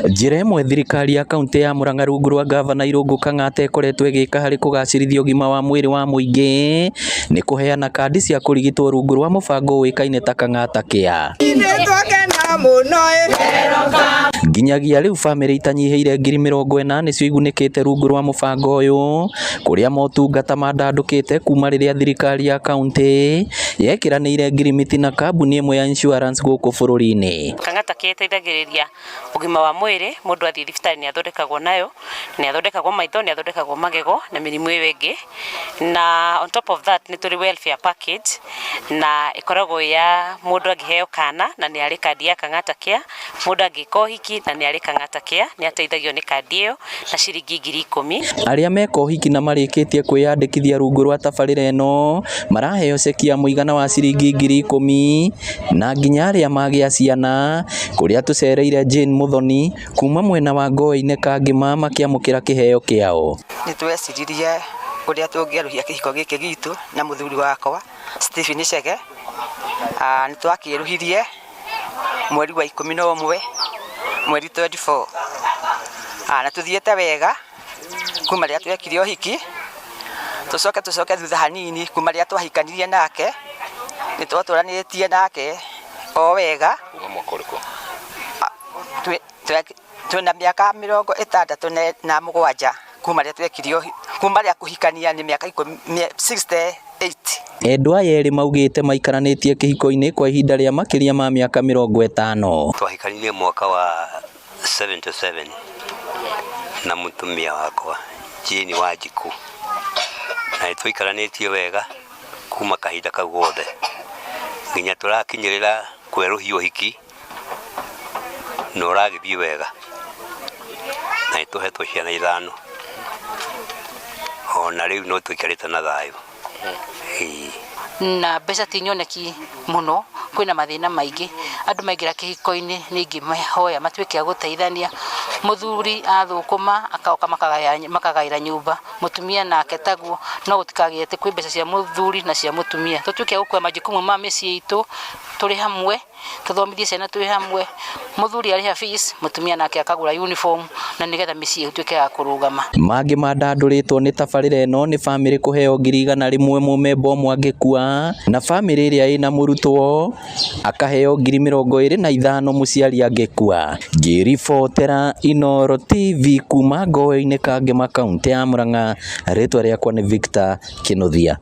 Njĩra ĩmwe thirikari ya kaunti ya Murang'a rungu rwa gavana Irungu Kang'ata ĩkoretwo ĩgĩka harĩ kũgacĩrithia ũgima wa mwĩrĩ wa mũingĩ nĩ kũheana kandi cia kũrigitwo rungu rwa mũbango ũĩkaine ta Kang'ata Care. Nginyagia rĩu bamĩrĩ itanyihĩire 40,000 nĩcio igunĩkĩte rungu rwa mũbango ũyũ, kũrĩa motungata mandandũkĩte kuma rĩrĩa thirikari ya kaunti yekiranĩire ngirimiti na kambuni ĩmwe ya insurance gũkũ bũrũri-inĩ. Kang'ata Care ĩteithagĩrĩria ũgima wa mwĩrĩ, mũndũ athiĩ thibitarĩ nĩ athondekagwo nayo, nĩ athondekagwo maitho, nĩ athondekagwo magego na mĩrimũ ĩyo ĩngĩ. Na on top of that nĩ tũrĩ welfare package na ĩkoragwo ya mũndũ angĩheo kana na nĩ arĩ kandi ya Kang'ata Care, mũndũ angĩka ũhiki na nĩ arĩ Kang'ata Care nĩ ateithagio nĩ kandi ĩyo na ciringi 10,000. Arĩa meka ũhiki na marĩkĩtie kwĩyandĩkithia rungu rwa tabarĩra ĩno maraheo ceki ya mũigana wa ciringi 10,000, na nginya arĩa magĩa ciana, kũrĩa tũcereire Jane Muthoni kuma mwena wa Ngoĩ-inĩ Kangĩma makĩamũkĩra kĩheo kĩao. Nĩ tweciririe ũrĩa tũngĩaruhia kĩhiko gĩkĩ gitũ na mũthuri wakwa Stephen Chege. Nĩ twakĩruhirie mweri wa 11 mweri 24, na tuthiĩte wega kuma rĩrĩa twekire ũhiki, tucoke thutha hanini kuma rĩrĩa twahikanirie nake, nĩ twatũranĩtie nake o wega. Twĩna mĩaka 67 kuma rĩrĩa twekire kuma rĩrĩa kũhikania nĩ mĩaka 68. Endwa yerĩ maugĩte maikaranĩtie kĩhiko-inĩ kwa ihinda rĩa makĩria ma mĩaka 50. Twahikanirie mwaka wa 77 na mũtumia wakwa Jane Wanjiku, na twikaranĩtie wega kuma kahinda kau gothe nginya tũrakinyĩrĩra kwerũhia ũhiki na ũragĩthiĩ wega, na nĩtũhetwo ciana 5, ona rĩu no tũikarĩte na thayũ. Na mbeca ti nyoneki mũno, kwĩna mathĩna maingĩ, andũ maingĩra kĩhiko-inĩ ningĩ mahoya matuĩke a gũteithania. Mũthuri athũkũma akaoka makagaĩra nyũmba, mũtumia nake taguo, no gũtikagĩe atĩ kwĩ mbeca cia mũthuri na cia mũtumia. Tũtuĩke a gũkua majukumu ma mĩciĩ itũ tũrĩ hamwe, tũthomithie ciana tũrĩ hamwe, mũthuri arĩha fees, mũtumia nake akagũra uniform, na nĩgetha mĩciĩ ĩtuĩke ya kũrũgama. Mangĩ mandandũrĩtwo nĩ tabarĩra ĩno nĩ bamĩrĩ kũheo 100,000 mũmemba ũmwe angĩkua, na bamĩrĩ ĩrĩa ĩna mũrutwo akaheo 25,000 mũciari angĩkua. Ngĩribotera Inooro TV kuma Ngoĩ-inĩ Kangĩma, kaunti ya Murang'a, rĩtwa rĩakwa nĩ Victor Kĩnuthia.